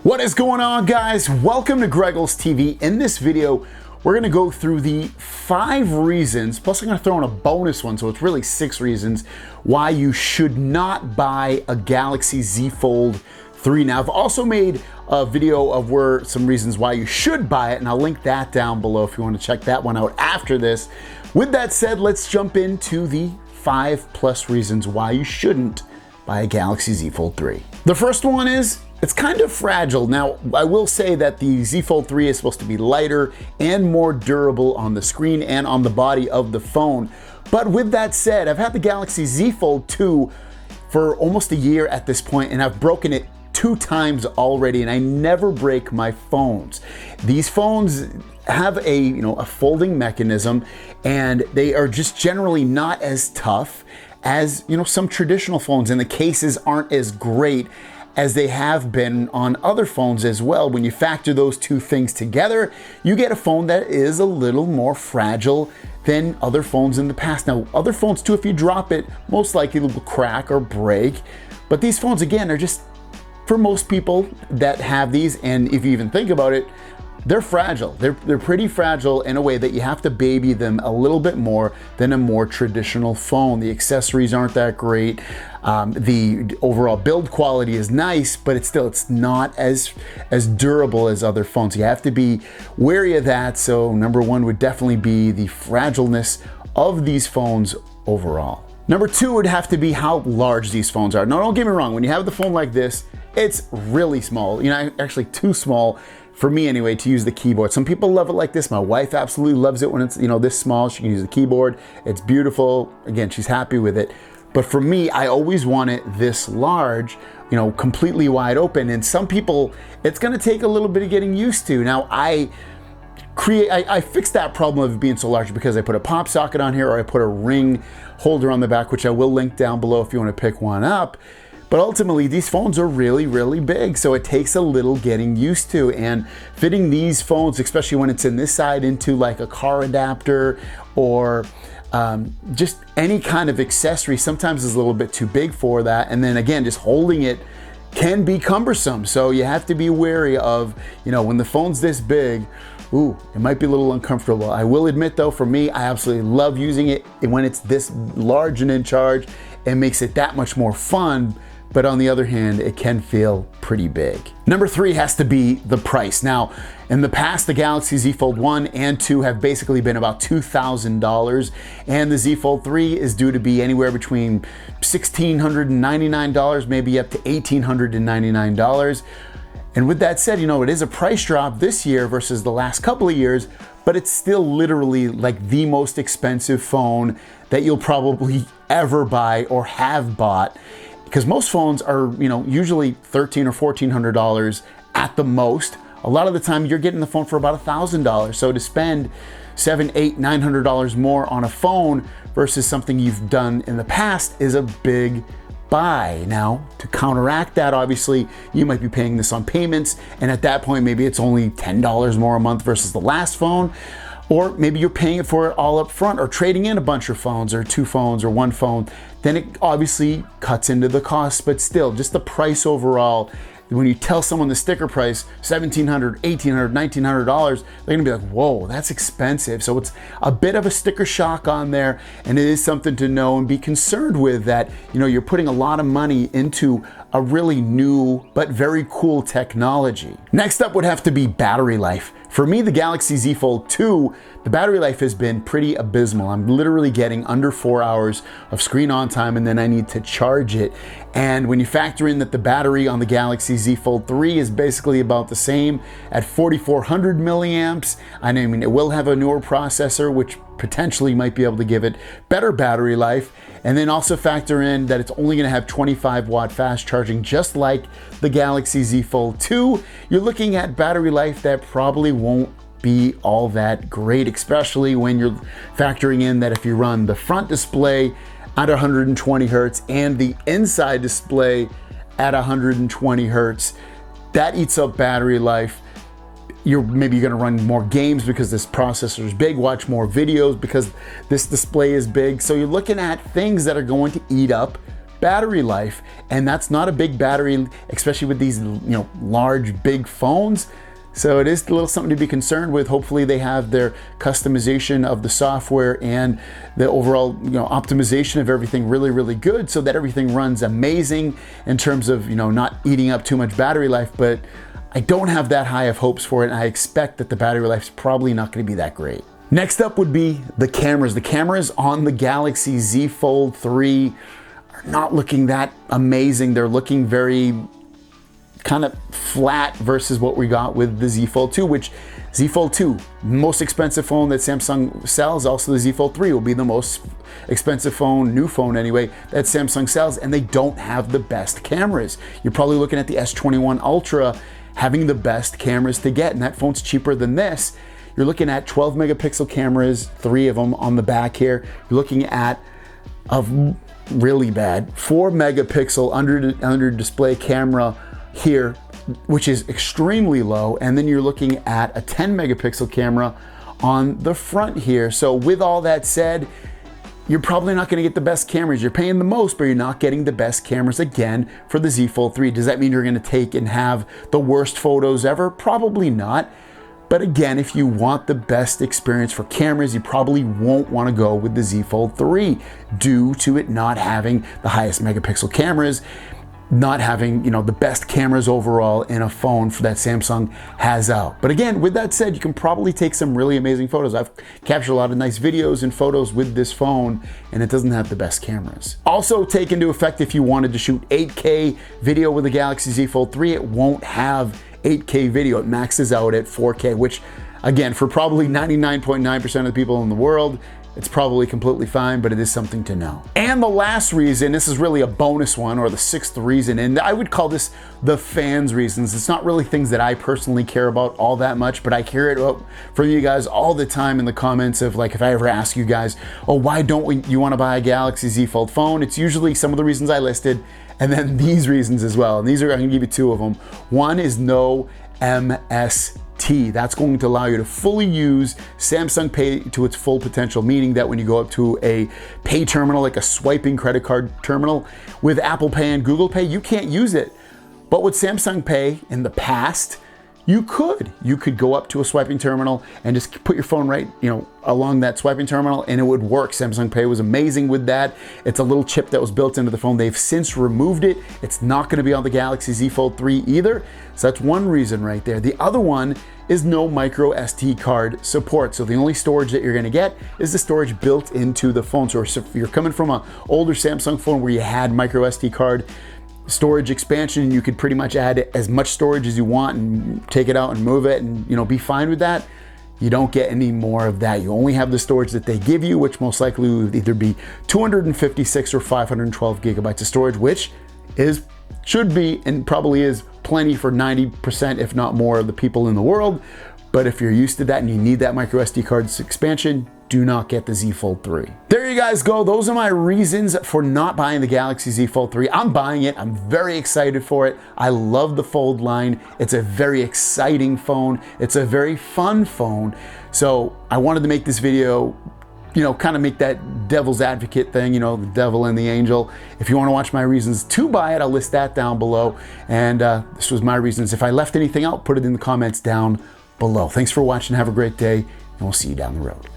What is going on, guys? Welcome to Greggles TV. In this video, we're gonna go through the 5 reasons, plus I'm gonna throw in a bonus one, so it's really 6 reasons why you should not buy a Galaxy Z Fold3. Now, I've also made a video of some reasons why you should buy it, and I'll link that down below if you wanna check that one out after this. With that said, let's jump into the 5+ reasons why you shouldn't buy a Galaxy Z Fold3. The first one is, it's kind of fragile. Now, I will say that the Z Fold3 is supposed to be lighter and more durable on the screen and on the body of the phone. But with that said, I've had the Galaxy Z Fold2 for almost a year at this point, and I've broken it 2 times already, and I never break my phones. These phones have a folding mechanism, and they are just generally not as tough as some traditional phones, and the cases aren't as great as they have been on other phones as well. When you factor those 2 things together, you get a phone that is a little more fragile than other phones in the past. Now, other phones too, if you drop it, most likely it will crack or break. But these phones, again, are just, for most people that have these, and if you even think about it, they're fragile. They're pretty fragile in a way that you have to baby them a little bit more than a more traditional phone. The accessories aren't that great. The overall build quality is nice, but it's not as durable as other phones. You have to be wary of that. So number 1 would definitely be the fragileness of these phones overall. Number 2 would have to be how large these phones are. Now, don't get me wrong, when you have the phone like this, it's really small, actually too small for me anyway, to use the keyboard. Some people love it like this. My wife absolutely loves it when it's this small. She can use the keyboard. It's beautiful. Again, she's happy with it. But for me, I always want it this large, completely wide open. And some people, it's gonna take a little bit of getting used to. Now, I fixed that problem of it being so large because I put a pop socket on here, or I put a ring holder on the back, which I will link down below if you wanna pick one up. But ultimately, these phones are really, really big, so it takes a little getting used to. And fitting these phones, especially when it's in this side, into like a car adapter or just any kind of accessory, sometimes is a little bit too big for that. And then again, just holding it can be cumbersome. So you have to be wary of, when the phone's this big, ooh, it might be a little uncomfortable. I will admit though, for me, I absolutely love using it. And when it's this large and in charge, it makes it that much more fun. But on the other hand, it can feel pretty big. Number 3 has to be the price. Now, in the past, the Galaxy Z Fold 1 and 2 have basically been about $2,000, and the Z Fold 3 is due to be anywhere between $1,699, maybe up to $1,899. And with that said, it is a price drop this year versus the last couple of years, but it's still literally like the most expensive phone that you'll probably ever buy or have bought. Because most phones are, usually $1,300 or $1,400 at the most. A lot of the time you're getting the phone for about $1,000. So to spend $700, $800, $900 more on a phone versus something you've done in the past is a big buy. Now, to counteract that, obviously, you might be paying this on payments. And at that point, maybe it's only $10 more a month versus the last phone. Or maybe you're paying it for it all up front, or trading in a bunch of phones, or 2 phones, or 1 phone. Then it obviously cuts into the cost, but still, just the price overall. When you tell someone the sticker price, $1,700, $1,800, $1,900, they're gonna be like, whoa, that's expensive. So it's a bit of a sticker shock on there, and it is something to know and be concerned with, that you're putting a lot of money into a really new but very cool technology. Next up would have to be battery life. For me, the Galaxy Z Fold2, the battery life has been pretty abysmal. I'm literally getting under 4 hours of screen on time, and then I need to charge it. And when you factor in that the battery on the Galaxy Z Fold3 is basically about the same at 4,400 milliamps, I mean, it will have a newer processor, which potentially might be able to give it better battery life. And then also factor in that it's only gonna have 25-watt fast charging, just like the Galaxy Z Fold2. You're looking at battery life that probably won't be all that great, especially when you're factoring in that if you run the front display at 120 hertz and the inside display at 120 hertz, that eats up battery life. You're maybe gonna run more games because this processor is big, watch more videos because this display is big. So you're looking at things that are going to eat up battery life, and that's not a big battery, especially with these, large, big phones. So it is a little something to be concerned with. Hopefully they have their customization of the software and the overall, optimization of everything really, really good, so that everything runs amazing in terms of, not eating up too much battery life. But I don't have that high of hopes for it, and I expect that the battery life is probably not going to be that great. Next up would be the cameras. The cameras on the Galaxy Z Fold 3 are not looking that amazing. They're looking very kind of flat versus what we got with the Z Fold 2, which Z Fold 2, most expensive phone that Samsung sells. Also the Z Fold 3 will be the most expensive phone, new phone anyway, that Samsung sells, and they don't have the best cameras. You're probably looking at the S21 Ultra having the best cameras to get, and that phone's cheaper than this. You're looking at 12 megapixel cameras, 3 of them on the back here. You're looking at a really bad 4 megapixel under display camera here, which is extremely low, and then you're looking at a 10 megapixel camera on the front here. So with all that said, you're probably not going to get the best cameras. You're paying the most, but you're not getting the best cameras again for the Z Fold 3. Does that mean you're going to take and have the worst photos ever? Probably not. But again, if you want the best experience for cameras, you probably won't want to go with the Z Fold 3 due to it not having the highest megapixel cameras, not having, the best cameras overall in a phone that Samsung has out. But again, with that said, you can probably take some really amazing photos. I've captured a lot of nice videos and photos with this phone, and it doesn't have the best cameras. Also take into effect, if you wanted to shoot 8K video with the Galaxy Z Fold 3, it won't have 8K video. It maxes out at 4K, which again, for probably 99.9% of the people in the world, it's probably completely fine, but it is something to know. And the last reason, this is really a bonus one, or the 6th reason, and I would call this the fans' reasons. It's not really things that I personally care about all that much, but I hear it from you guys all the time in the comments of, like, if I ever ask you guys, oh, why don't you want to buy a Galaxy Z Fold phone? It's usually some of the reasons I listed, and then these reasons as well. And these are, I'm gonna give you 2 of them. One is no MINDSKY. That's going to allow you to fully use Samsung Pay to its full potential, meaning that when you go up to a pay terminal, like a swiping credit card terminal, with Apple Pay and Google Pay, you can't use it. But with Samsung Pay in the past, you could go up to a swiping terminal and just put your phone right, along that swiping terminal, and it would work. Samsung Pay was amazing with that. It's a little chip that was built into the phone. They've since removed it. It's not going to be on the Galaxy Z Fold 3 either. So that's one reason right there. The other one is no microSD card support. So the only storage that you're going to get is the storage built into the phone. So if you're coming from an older Samsung phone where you had microSD card storage expansion, you could pretty much add as much storage as you want and take it out and move it and be fine with that. You don't get any more of that. You only have the storage that they give you, which most likely would either be 256 or 512 gigabytes of storage, which should be and probably is plenty for 90%, if not more, of the people in the world. But if you're used to that and you need that microSD card expansion, do not get the Z Fold 3. There you guys go. Those are my reasons for not buying the Galaxy Z Fold 3. I'm buying it. I'm very excited for it. I love the Fold line. It's a very exciting phone. It's a very fun phone. So I wanted to make this video, kind of make that devil's advocate thing, the devil and the angel. If you want to watch my reasons to buy it, I'll list that down below. And this was my reasons. If I left anything out, put it in the comments down below. Thanks for watching. Have a great day, and we'll see you down the road.